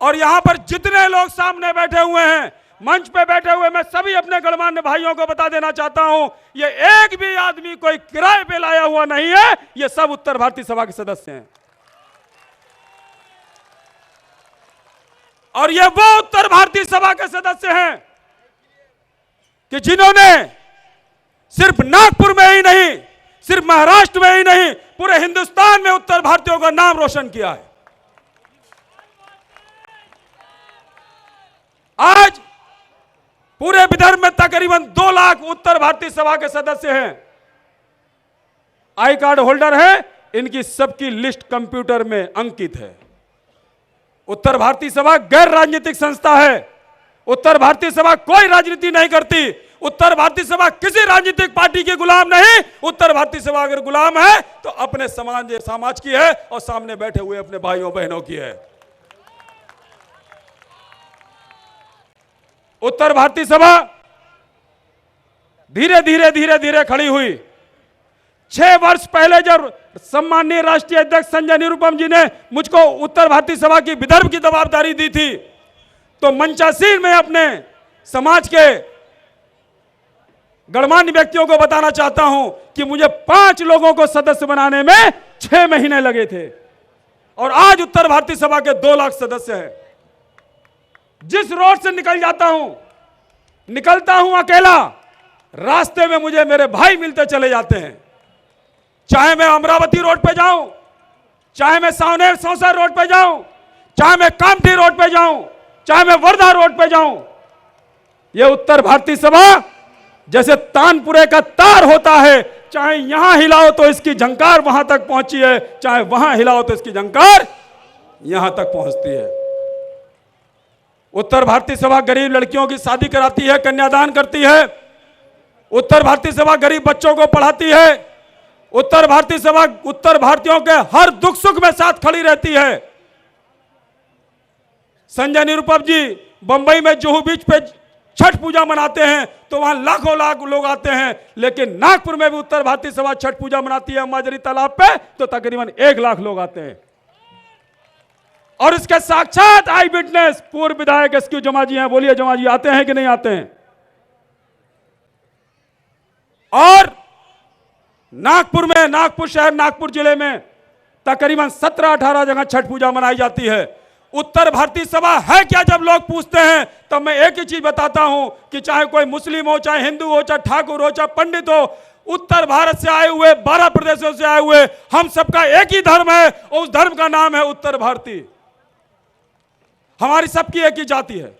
और यहां पर जितने लोग सामने बैठे हुए हैं, मंच पे बैठे हुए, मैं सभी अपने गणमान्य भाइयों को बता देना चाहता हूं, ये एक भी आदमी कोई किराए पे लाया हुआ नहीं है, ये सब उत्तर भारतीय सभा के सदस्य हैं। और ये वो उत्तर भारतीय सभा के सदस्य हैं कि जिन्होंने सिर्फ नागपुर में ही नहीं, सिर्फ महाराष्ट्र में ही नहीं, पूरे हिंदुस्तान में उत्तर भारतीयों का नाम रोशन किया है। आज पूरे विदर्भ में तकरीबन 2 लाख उत्तर भारतीय सभा के सदस्य हैं, आई कार्ड होल्डर हैं, इनकी सबकी लिस्ट कंप्यूटर में अंकित है। उत्तर भारतीय सभा गैर राजनीतिक संस्था है। उत्तर भारतीय सभा कोई राजनीति नहीं करती। उत्तर भारतीय सभा किसी राजनीतिक पार्टी के गुलाम नहीं। उत्तर भारतीय सभा अगर गुलाम है तो अपने समाज की है और सामने बैठे हुए अपने भाइयों बहनों की है। उत्तर भारतीय सभा धीरे धीरे खड़ी हुई। 6 वर्ष पहले जब सम्माननीय राष्ट्रीय अध्यक्ष संजय निरुपम जी ने मुझको उत्तर भारतीय सभा की विदर्भ की जवाबदारी दी थी, तो मंचासीन में अपने समाज के गणमान्य व्यक्तियों को बताना चाहता हूं कि मुझे 5 लोगों को सदस्य बनाने में 6 महीने लगे थे, और आज उत्तर भारतीय सभा के 2 लाख सदस्य हैं। जिस रोड से निकलता हूं अकेला, रास्ते में मुझे मेरे भाई मिलते चले जाते हैं। चाहे मैं अमरावती रोड पे जाऊं, चाहे मैं सावनेर सौसा रोड पे जाऊं, चाहे मैं कामठी रोड पे जाऊं, चाहे मैं वर्धा रोड पे जाऊं, यह उत्तर भारतीय सभा जैसे तानपुरे का तार होता है, चाहे यहां हिलाओ तो इसकी झंकार वहां तक पहुंची है, चाहे वहां हिलाओ तो इसकी झंकार यहां तक पहुंचती है। उत्तर भारतीय सभा गरीब लड़कियों की शादी कराती है, कन्यादान करती है। उत्तर भारतीय सभा गरीब बच्चों को पढ़ाती है। उत्तर भारतीय सभा उत्तर भारतीयों के हर दुख सुख में साथ खड़ी रहती है। संजय निरुपम जी बंबई में जुहू बीच पे छठ पूजा मनाते हैं तो वहां लाखों लाख लोग आते हैं, लेकिन नागपुर में भी उत्तर भारतीय सभा छठ पूजा मनाती है अम्माजरी तालाब पे, तो तकरीबन 1 लाख लोग आते हैं। और इसके साक्षात आई विटनेस पूर्व विधायक एसक्यू जमा जी हैं। बोलिए जमा जी, आते हैं कि नहीं आते हैं? और नागपुर शहर, नागपुर जिले में तकरीबन 17-18 जगह छठ पूजा मनाई जाती है। उत्तर भारतीय सभा है क्या? जब लोग पूछते हैं तब मैं एक ही चीज बताता हूं कि चाहे कोई मुस्लिम हो, चाहे हिंदू हो, चाहे ठाकुर हो, चाहे पंडित हो, उत्तर भारत से आए हुए 12 प्रदेशों से आए हुए हम सबका एक ही धर्म है, और उस धर्म का नाम है उत्तर भारतीय। हमारी सबकी एक ही जाति है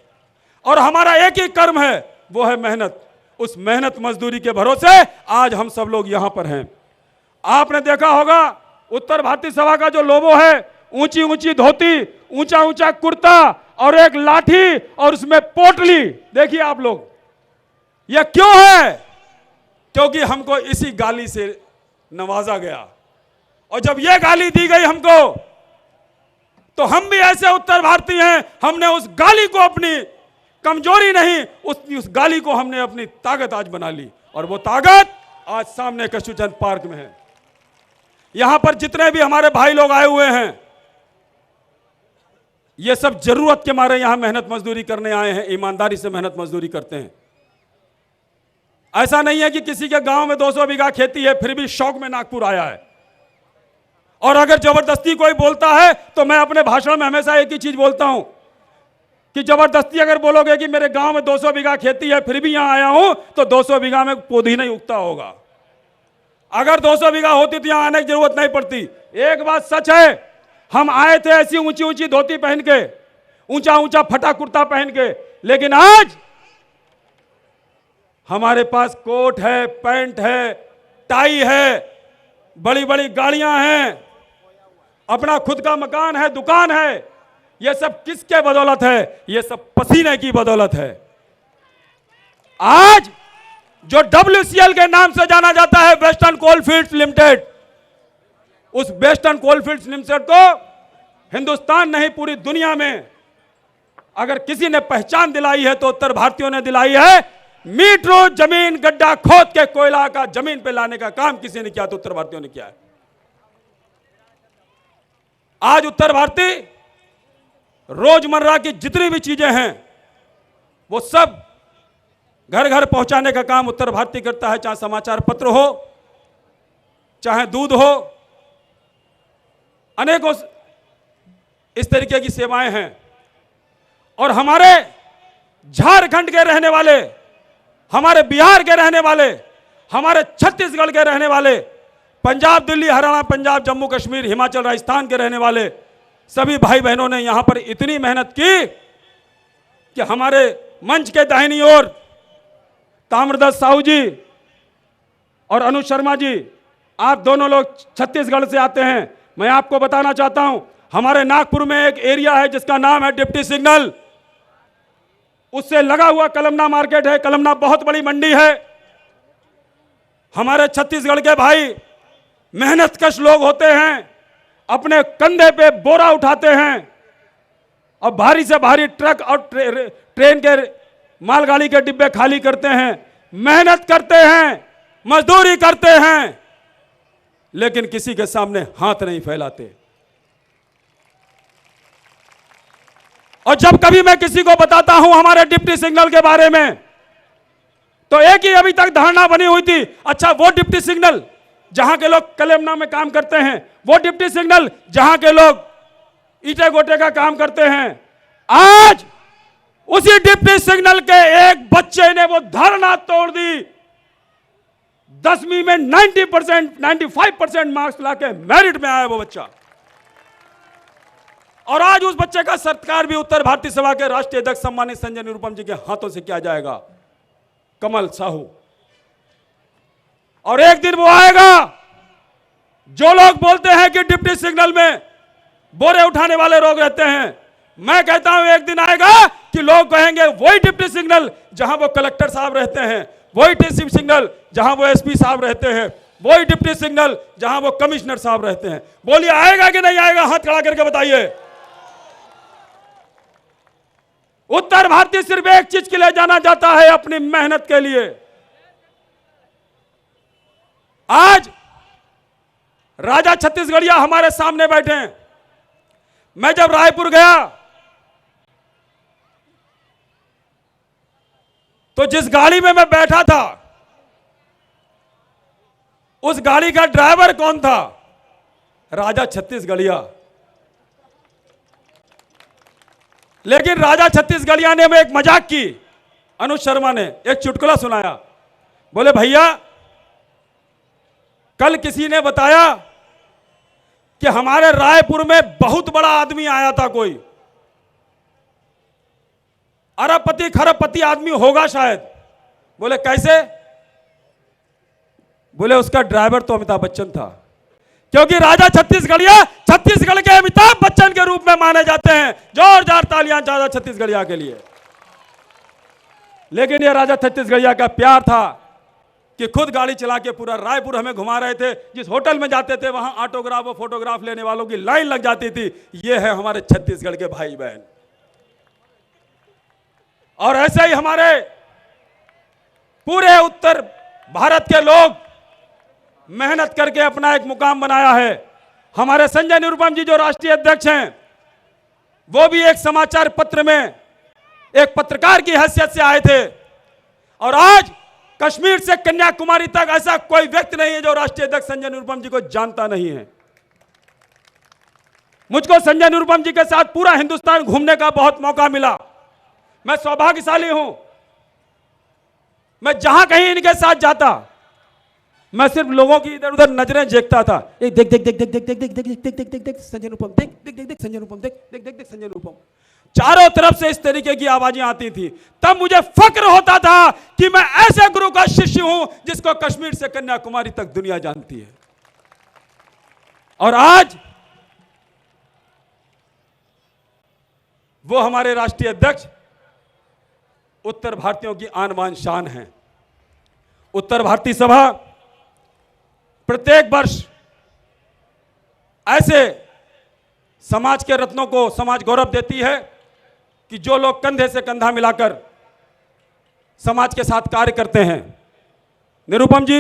और हमारा एक ही कर्म है, वो है मेहनत। उस मेहनत मजदूरी के भरोसे आज हम सब लोग यहां पर हैं। आपने देखा होगा उत्तर भारतीय सभा का जो लोगो है, ऊंची ऊंची धोती, ऊंचा ऊंचा कुर्ता और एक लाठी और उसमें पोटली। देखिए आप लोग, यह क्यों है? क्योंकि हमको इसी गाली से नवाजा गया, और जब यह गाली दी गई हमको, तो हम भी ऐसे उत्तर भारतीय हैं, हमने उस गाली को अपनी कमजोरी नहीं, उस गाली को हमने अपनी ताकत आज बना ली, और वो ताकत आज सामने कस्तूरचंद पार्क में है। यहां पर जितने भी हमारे भाई लोग आए हुए हैं, ये सब जरूरत के मारे यहां मेहनत मजदूरी करने आए हैं, ईमानदारी से मेहनत मजदूरी करते हैं। ऐसा नहीं है कि किसी के गांव में 200 बीघा खेती है फिर भी शौक में नागपुर आया है। और अगर जबरदस्ती कोई बोलता है तो मैं अपने भाषण में हमेशा एक ही चीज बोलता हूं कि जबरदस्ती अगर बोलोगे कि मेरे गांव में 200 बीघा खेती है फिर भी यहां आया हूं, तो 200 बीघा में पौधी नहीं उगता होगा। अगर 200 बीघा होती तो यहां आने की जरूरत नहीं पड़ती। एक बात सच है, हम आए थे ऐसी ऊंची ऊंची धोती पहन के, ऊंचा ऊंचा फटा कुर्ता पहन के, लेकिन आज हमारे पास कोट है, पैंट है, टाई है, बड़ी बड़ी गाड़ियां हैं, अपना खुद का मकान है, दुकान है। यह सब किसके बदौलत है? यह सब पसीने की बदौलत है। आज जो WCL के नाम से जाना जाता है, वेस्टर्न कोलफील्ड्स लिमिटेड, उस वेस्टर्न कोलफील्ड्स लिमिटेड को हिंदुस्तान नहीं पूरी दुनिया में अगर किसी ने पहचान दिलाई है तो उत्तर भारतीयों ने दिलाई है। मीटरों जमीन गड्ढा खोद के कोयला का जमीन पे लाने का काम किसी ने किया तो उत्तर भारतीयों ने किया है। आज उत्तर भारतीय रोजमर्रा की जितनी भी चीजें हैं वो सब घर घर पहुंचाने का काम उत्तर भारतीय करता है, चाहे समाचार पत्र हो, चाहे दूध हो, अनेकों इस तरीके की सेवाएं हैं। और हमारे झारखंड के रहने वाले, हमारे बिहार के रहने वाले, हमारे छत्तीसगढ़ के रहने वाले, पंजाब, दिल्ली, हरियाणा, पंजाब, जम्मू कश्मीर, हिमाचल, राजस्थान के रहने वाले सभी भाई बहनों ने यहां पर इतनी मेहनत की कि हमारे मंच के दाहिनी ओर ताम्रध्वज साहू जी और अनुज शर्मा जी, आप दोनों लोग छत्तीसगढ़ से आते हैं। मैं आपको बताना चाहता हूं, हमारे नागपुर में एक एरिया है जिसका नाम है डिप्टी सिग्नल, उससे लगा हुआ कलमना मार्केट है। कलमना बहुत बड़ी मंडी है। हमारे छत्तीसगढ़ के भाई मेहनतकश लोग होते हैं, अपने कंधे पे बोरा उठाते हैं और भारी से भारी ट्रक और ट्रेन के मालगाड़ी के डिब्बे खाली करते हैं, मेहनत करते हैं, मजदूरी करते हैं, लेकिन किसी के सामने हाथ नहीं फैलाते। और जब कभी मैं किसी को बताता हूं हमारे डिप्टी सिग्नल के बारे में, तो एक ही अभी तक धारणा बनी हुई थी, अच्छा वो डिप्टी सिग्नल जहां के लोग कलेमना में काम करते हैं, वो डिप्टी सिग्नल जहां के लोग ईटे गोटे का काम करते हैं। आज उसी डिप्टी सिग्नल के एक बच्चे ने वो धारणा तोड़ दी। 10वीं में 90%, 95% मार्क्स लाके मेरिट में आया वो बच्चा। और आज उस बच्चे का सत्कार भी उत्तर भारतीय सभा के राष्ट्रीय अध्यक्ष सम्मानित संजय निरुपम जी के हाथों से किया जाएगा, कमल साहू। और एक दिन वो आएगा, जो लोग बोलते हैं कि डिप्टी सिग्नल में बोरे उठाने वाले लोग रहते हैं, मैं कहता हूं एक दिन आएगा कि लोग कहेंगे वही डिप्टी सिग्नल जहां वो कलेक्टर साहब रहते हैं, वही डिप्टी सिग्नल जहां वो एसपी साहब रहते हैं, वही डिप्टी सिग्नल जहां वो कमिश्नर साहब रहते हैं। बोलिए आएगा कि नहीं आएगा? हाथ खड़ा करके बताइए। उत्तर भारतीय सिर्फ एक चीज के लिए जाना जाता है, अपनी मेहनत के लिए। आज राजा छत्तीसगढ़िया हमारे सामने बैठे हैं। मैं जब रायपुर गया तो जिस गाड़ी में मैं बैठा था उस गाड़ी का ड्राइवर कौन था? राजा छत्तीसगढ़िया। लेकिन राजा छत्तीसगढ़िया ने एक मजाक की, अनुज शर्मा ने एक चुटकुला सुनाया। बोले भैया, कल किसी ने बताया कि हमारे रायपुर में बहुत बड़ा आदमी आया था, कोई अरबपति खरबपति आदमी होगा शायद। बोले कैसे? बोले उसका ड्राइवर तो अमिताभ बच्चन था, क्योंकि राजा छत्तीसगढ़िया छत्तीसगढ़ के अमिताभ बच्चन के रूप में माने जाते हैं। जोरदार तालियां राजा छत्तीसगढ़िया के लिए। लेकिन यह राजा छत्तीसगढ़िया का प्यार था कि खुद गाड़ी चला के पूरा रायपुर हमें घुमा रहे थे। जिस होटल में जाते थे वहां ऑटोग्राफ और फोटोग्राफ लेने वालों की लाइन लग जाती थी। ये है हमारे छत्तीसगढ़ के भाई बहन। और ऐसे ही हमारे पूरे उत्तर भारत के लोग मेहनत करके अपना एक मुकाम बनाया है। हमारे संजय निरुपम जी जो राष्ट्रीय अध्यक्ष हैं, वो भी एक समाचार पत्र में एक पत्रकार की हैसियत से आए थे। और आज कश्मीर से कन्याकुमारी तक ऐसा कोई व्यक्ति नहीं है जो राष्ट्रीय अध्यक्ष संजय निरुपम जी को जानता नहीं है। मुझको संजय निरुपम जी के साथ पूरा हिंदुस्तान घूमने का बहुत मौका मिला। मैं सौभाग्यशाली हूं। मैं जहां कहीं इनके साथ जाता, मैं सिर्फ लोगों की इधर उधर नजरें देखता था। देख देख देख देख देख देख देख देख देख देख देख देख संजय निरुपम, देख देख देख देख संजय निरुपम, देख देख देख देख संजय निरुपम। चारों तरफ से इस तरीके की आवाजें आती थी। तब मुझे फक्र होता था कि मैं ऐसे गुरु का शिष्य हूं जिसको कश्मीर से कन्याकुमारी तक दुनिया जानती है। और आज वो हमारे राष्ट्रीय अध्यक्ष उत्तर भारतीयों की आन बान शान हैं। उत्तर भारतीय सभा प्रत्येक वर्ष ऐसे समाज के रत्नों को समाज गौरव देती है कि जो लोग कंधे से कंधा मिलाकर समाज के साथ कार्य करते हैं। निरुपम जी,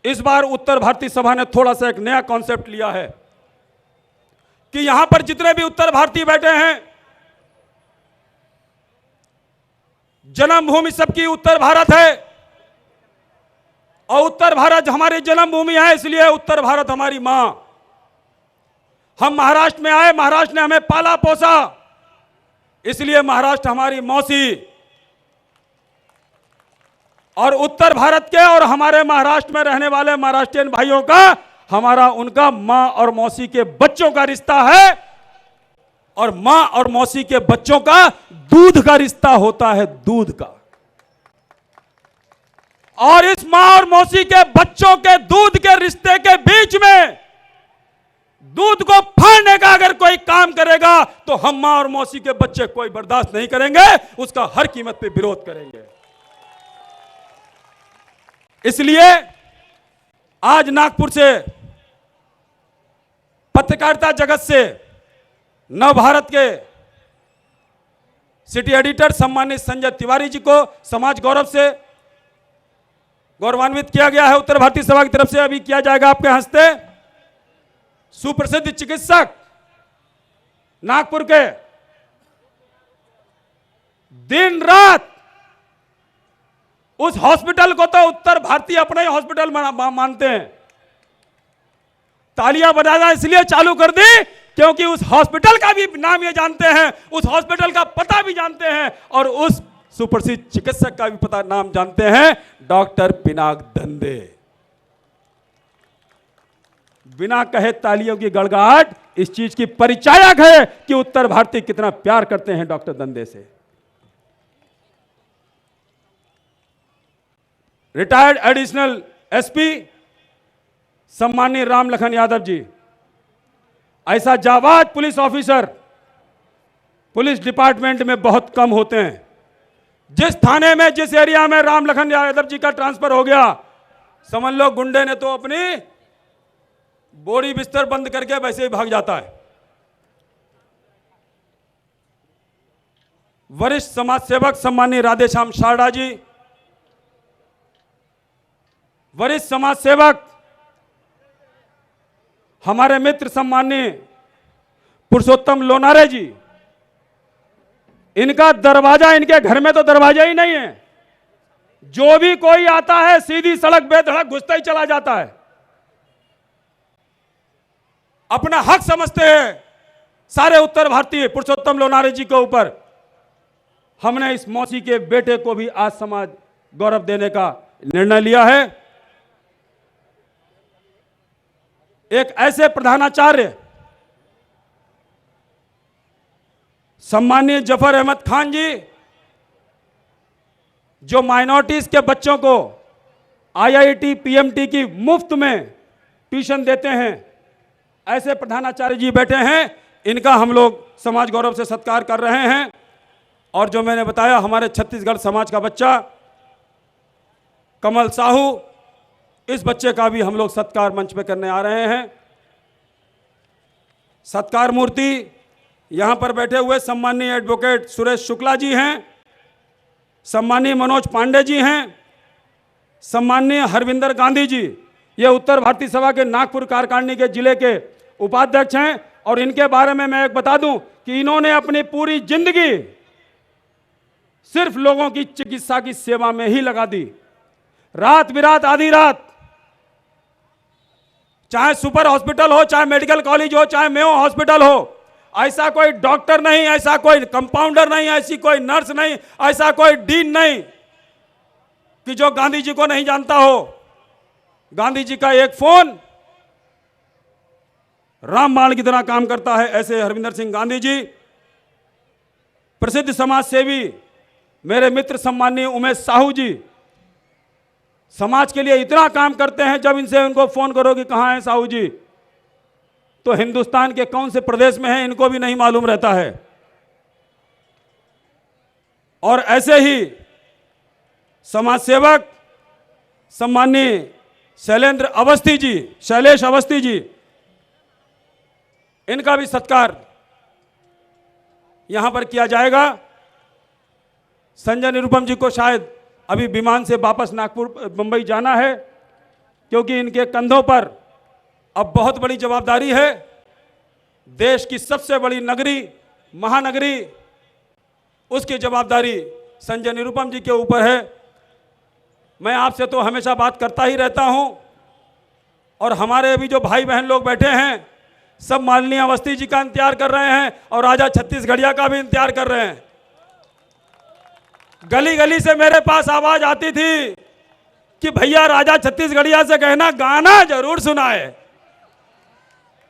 इस बार उत्तर भारतीय सभा ने थोड़ा सा एक नया कॉन्सेप्ट लिया है कि यहां पर जितने भी उत्तर भारतीय बैठे हैं, जन्मभूमि सबकी उत्तर भारत है और उत्तर भारत हमारी जन्मभूमि है, इसलिए उत्तर भारत हमारी मां। हम महाराष्ट्र में आए, महाराष्ट्र ने हमें पाला पोसा, इसलिए महाराष्ट्र हमारी मौसी। और उत्तर भारत के और हमारे महाराष्ट्र में रहने वाले महाराष्ट्रियन भाइयों का हमारा उनका मां और मौसी के बच्चों का रिश्ता है, और मां और मौसी के बच्चों का दूध का रिश्ता होता है, दूध का। और इस मां और मौसी के बच्चों के दूध के रिश्ते के बीच में दूध को फाड़ने का अगर कोई काम करेगा तो हम मां और मौसी के बच्चे कोई बर्दाश्त नहीं करेंगे, उसका हर कीमत पे विरोध करेंगे। इसलिए आज नागपुर से, पत्रकारिता जगत से, नव भारत के सिटी एडिटर सम्मानित संजय तिवारी जी को समाज गौरव से गौरवान्वित किया गया है उत्तर भारतीय सभा की तरफ से। अभी किया जाएगा आपके हस्ते। सुप्रसिद्ध चिकित्सक नागपुर के, दिन रात उस हॉस्पिटल को तो उत्तर भारतीय अपना ही हॉस्पिटल मानते हैं। तालियां बजाना इसलिए चालू कर दी क्योंकि उस हॉस्पिटल का भी नाम ये जानते हैं, उस हॉस्पिटल का पता भी जानते हैं, और उस सुप्रसिद्ध चिकित्सक का भी पता नाम जानते हैं, डॉक्टर पिनाक दंदे। बिना कहे तालियों की गड़गड़ाहट इस चीज की परिचायक है कि उत्तर भारतीय कितना प्यार करते हैं डॉक्टर दंदे से। रिटायर्ड एडिशनल एसपी सम्माननीय राम लखन यादव जी, ऐसा जाबाज पुलिस ऑफिसर पुलिस डिपार्टमेंट में बहुत कम होते हैं। जिस थाने में, जिस एरिया में राम लखन यादव जी का ट्रांसफर हो गया, समझ लो गुंडे ने तो अपनी बोरी बिस्तर बंद करके वैसे ही भाग जाता है। वरिष्ठ समाज सेवक सम्माननीय राधेश्याम शारदा जी, वरिष्ठ समाज सेवक हमारे मित्र सम्माननीय पुरुषोत्तम लोनारे जी, इनका दरवाजा, इनके घर में तो दरवाजा ही नहीं है, जो भी कोई आता है सीधी सड़क बेधड़क घुसता ही चला जाता है। अपना हक समझते हैं सारे उत्तर भारतीय पुरुषोत्तम लोनारे जी के ऊपर। हमने इस मौसी के बेटे को भी आज समाज गौरव देने का निर्णय लिया है। एक ऐसे प्रधानाचार्य सम्माननीय जफर अहमद खान जी, जो माइनॉरिटीज के बच्चों को आईआईटी पीएमटी की मुफ्त में ट्यूशन देते हैं, ऐसे प्रधानाचार्य जी बैठे हैं। इनका हम लोग समाज गौरव से सत्कार कर रहे हैं। और जो मैंने बताया, हमारे छत्तीसगढ़ समाज का बच्चा कमल साहू, इस बच्चे का भी हम लोग सत्कार मंच पे करने आ रहे हैं। सत्कार मूर्ति यहां पर बैठे हुए सम्माननीय एडवोकेट सुरेश शुक्ला जी हैं, सम्माननीय मनोज पांडे जी हैं, सम्माननीय हरविंदर गांधी जी, ये उत्तर भारतीय सभा के नागपुर कारकांडी के जिले के उपाध्यक्ष हैं। और इनके बारे में मैं एक बता दूं कि इन्होंने अपनी पूरी जिंदगी सिर्फ लोगों की चिकित्सा की सेवा में ही लगा दी। रात बिरात आधी रात, चाहे सुपर हॉस्पिटल हो, चाहे मेडिकल कॉलेज हो, चाहे मेयो हॉस्पिटल हो, ऐसा कोई डॉक्टर नहीं, ऐसा कोई कंपाउंडर नहीं, ऐसी कोई नर्स नहीं, ऐसा कोई डीन नहीं कि जो गांधी जी को नहीं जानता हो। गांधी जी का एक फोन रामबाण की तरह काम करता है। ऐसे हरविंदर सिंह गांधी जी, प्रसिद्ध समाज सेवी मेरे मित्र सम्माननीय उमेश साहू जी, समाज के लिए इतना काम करते हैं, जब इनसे उनको फोन करो कि कहां है साहू जी, तो हिंदुस्तान के कौन से प्रदेश में है इनको भी नहीं मालूम रहता है। और ऐसे ही समाज सेवक सम्माननीय शैलेंद्र अवस्थी जी, शैलेश अवस्थी जी, इनका भी सत्कार यहां पर किया जाएगा। संजय निरुपम जी को शायद अभी विमान से वापस नागपुर मुंबई जाना है, क्योंकि इनके कंधों पर अब बहुत बड़ी जवाबदारी है। देश की सबसे बड़ी नगरी, महानगरी, उसकी जवाबदारी संजय निरुपम जी के ऊपर है। मैं आपसे तो हमेशा बात करता ही रहता हूं, और हमारे अभी जो भाई बहन लोग बैठे हैं सब माननीय अवस्थी जी का इंतजार कर रहे हैं और राजा छत्तीसगढ़िया का भी इंतजार कर रहे हैं। गली गली से मेरे पास आवाज आती थी कि भैया राजा छत्तीसगढ़िया से कहना गाना जरूर सुनाए,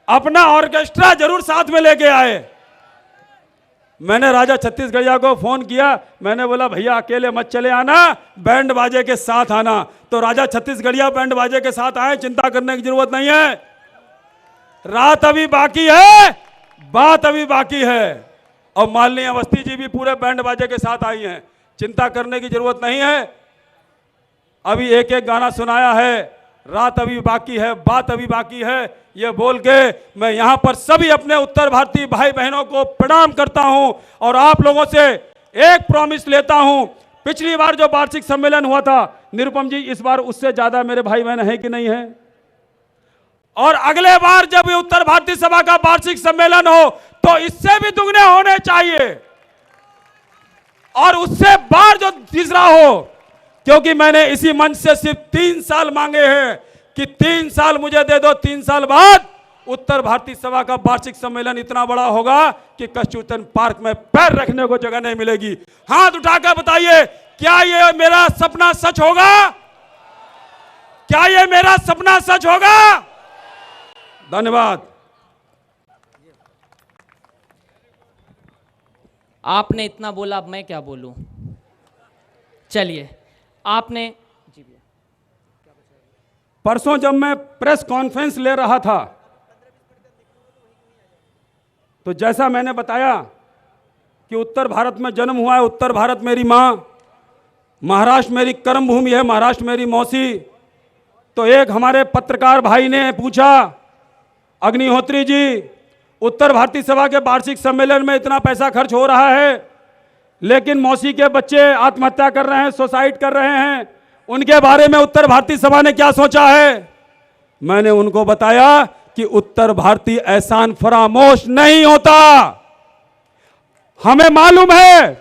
अपना ऑर्केस्ट्रा जरूर साथ में लेके आए। मैंने राजा छत्तीसगढ़िया को फोन किया, मैंने बोला भैया अकेले मत चले आना, बैंड बाजे के साथ आना। तो राजा छत्तीसगढ़िया बैंड बाजे के साथ आए, चिंता करने की जरूरत नहीं है। रात अभी बाकी है, बात अभी बाकी है। और माननीय अवस्थी जी भी पूरे बैंड बाजे के साथ आई हैं, चिंता करने की जरूरत नहीं है। अभी एक एक गाना सुनाया है, रात अभी बाकी है, बात अभी बाकी है, ये बोल के मैं यहाँ पर सभी अपने उत्तर भारतीय भाई बहनों को प्रणाम करता हूँ और आप लोगों से एक प्रॉमिस लेता हूँ। पिछली बार जो वार्षिक सम्मेलन हुआ था निरुपम जी, इस बार उससे ज्यादा मेरे भाई बहन है कि नहीं है? और अगले बार जब उत्तर भारतीय सभा का वार्षिक सम्मेलन हो तो इससे भी दुगने होने चाहिए, और उससे बार जो तीसरा हो, क्योंकि मैंने इसी मंच से सिर्फ 3 साल मांगे हैं कि 3 साल मुझे दे दो, 3 साल बाद उत्तर भारतीय सभा का वार्षिक सम्मेलन इतना बड़ा होगा कि कस्तूरचंद पार्क में पैर रखने को जगह नहीं मिलेगी। हाथ उठाकर बताइए, क्या ये मेरा सपना सच होगा? क्या ये मेरा सपना सच होगा? धन्यवाद। आपने इतना बोला, अब मैं क्या बोलूं? चलिए, आपने परसों जब मैं प्रेस कॉन्फ्रेंस ले रहा था तो जैसा मैंने बताया कि उत्तर भारत में जन्म हुआ है, उत्तर भारत मेरी मां, महाराष्ट्र मेरी कर्म भूमि है, महाराष्ट्र मेरी मौसी। तो एक हमारे पत्रकार भाई ने पूछा, अग्निहोत्री जी, उत्तर भारतीय सभा के वार्षिक सम्मेलन में इतना पैसा खर्च हो रहा है, लेकिन मौसी के बच्चे आत्महत्या कर रहे हैं, सुसाइड कर रहे हैं, उनके बारे में उत्तर भारतीय सभा ने क्या सोचा है? मैंने उनको बताया कि उत्तर भारतीय एहसान फरामोश नहीं होता। हमें मालूम है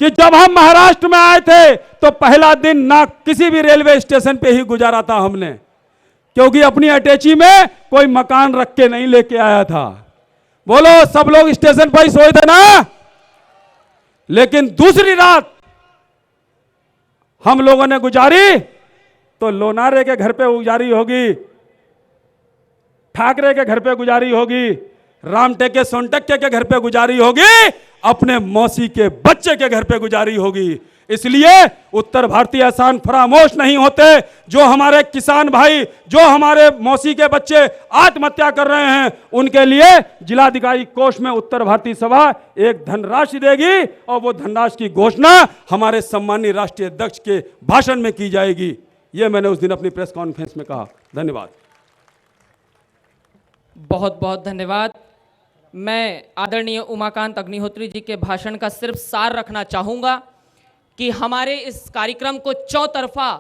कि जब हम महाराष्ट्र में आए थे तो पहला दिन ना किसी भी रेलवे स्टेशन पे ही गुजारा था हमने, क्योंकि अपनी अटैची में कोई मकान रख के नहीं लेके आया था। बोलो, सब लोग स्टेशन पर ही सोए थे ना? लेकिन दूसरी रात हम लोगों ने गुजारी तो लोनारे के घर पे गुजारी होगी, ठाकरे के घर पे गुजारी होगी, रामटेके सोनटक्के के घर पे गुजारी होगी, अपने मौसी के बच्चे के घर पे गुजारी होगी। इसलिए उत्तर भारतीय एहसान फरामोश नहीं होते। जो हमारे किसान भाई, जो हमारे मौसी के बच्चे आत्महत्या कर रहे हैं, उनके लिए जिलाधिकारी कोष में उत्तर भारतीय सभा एक धनराशि देगी और वो धनराशि की घोषणा हमारे सम्मानीय राष्ट्रीय अध्यक्ष के भाषण में की जाएगी। ये मैंने उस दिन अपनी प्रेस कॉन्फ्रेंस में कहा। धन्यवाद। बहुत बहुत धन्यवाद। मैं आदरणीय उमाकांत अग्निहोत्री जी के भाषण का सिर्फ सार रखना चाहूँगा कि हमारे इस कार्यक्रम को चौतरफा,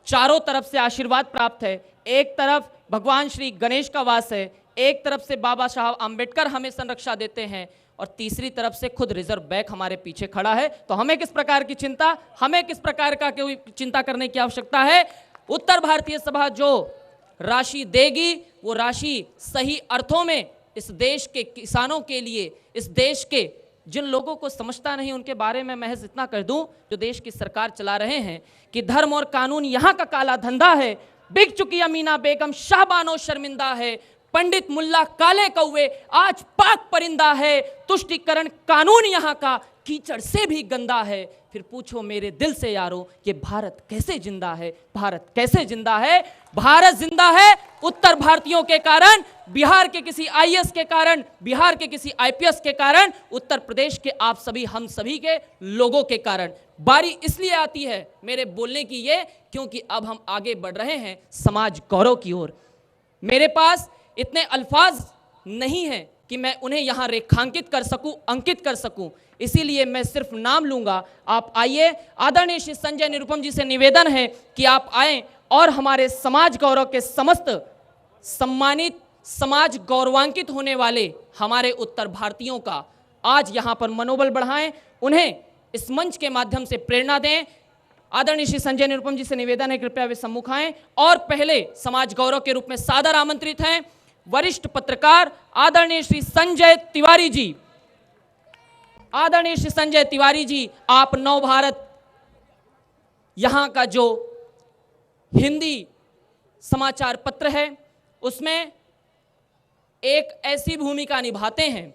चारों तरफ से आशीर्वाद प्राप्त है। एक तरफ भगवान श्री गणेश का वास है, एक तरफ से बाबा साहब आम्बेडकर हमें संरक्षा देते हैं, और तीसरी तरफ से खुद रिजर्व बैंक हमारे पीछे खड़ा है। तो हमें किस प्रकार की चिंता, हमें किस प्रकार का कोई चिंता करने की आवश्यकता है? उत्तर भारतीय सभा जो राशि देगी वो राशि सही अर्थों में इस देश के किसानों के लिए, इस देश के जिन लोगों को समझता नहीं उनके बारे में महज इतना कर दूं, जो देश की सरकार चला रहे हैं कि धर्म और कानून यहाँ का काला धंधा है, बिक चुकी अमीना बेगम शाहबानो शर्मिंदा है, पंडित मुल्ला काले कौवे आज पाक परिंदा है, तुष्टिकरण कानून यहाँ का कीचड़ से भी गंदा है। फिर पूछो मेरे दिल से यारो कि भारत कैसे जिंदा है? भारत कैसे जिंदा है? भारत जिंदा है उत्तर भारतीयों के कारण, बिहार के किसी आईएएस के कारण, बिहार के किसी आईपीएस के कारण, उत्तर प्रदेश के आप सभी हम सभी के लोगों के कारण। बारी इसलिए आती है मेरे बोलने की ये, क्योंकि अब हम आगे बढ़ रहे हैं समाज गौरव की ओर। मेरे पास इतने अल्फाज नहीं हैं कि मैं उन्हें यहां रेखांकित कर सकूं, अंकित कर सकूं, इसीलिए मैं सिर्फ नाम लूंगा। आप आइए, आदरणीय श्री संजय निरुपम जी से निवेदन है कि आप आएं और हमारे समाज गौरव के समस्त सम्मानित, समाज गौरवान्वित होने वाले हमारे उत्तर भारतीयों का आज यहां पर मनोबल बढ़ाएं, उन्हें इस मंच के माध्यम से प्रेरणा दें। आदरणीय श्री संजय निरुपम जी से निवेदन है, कृपया वे सम्मुख आएं। और पहले समाज गौरव के रूप में सादर आमंत्रित हैं वरिष्ठ पत्रकार आदरणीय श्री संजय तिवारी जी। आदरणीय श्री संजय तिवारी जी, आप नव भारत यहां का जो हिंदी समाचार पत्र है उसमें एक ऐसी भूमिका निभाते हैं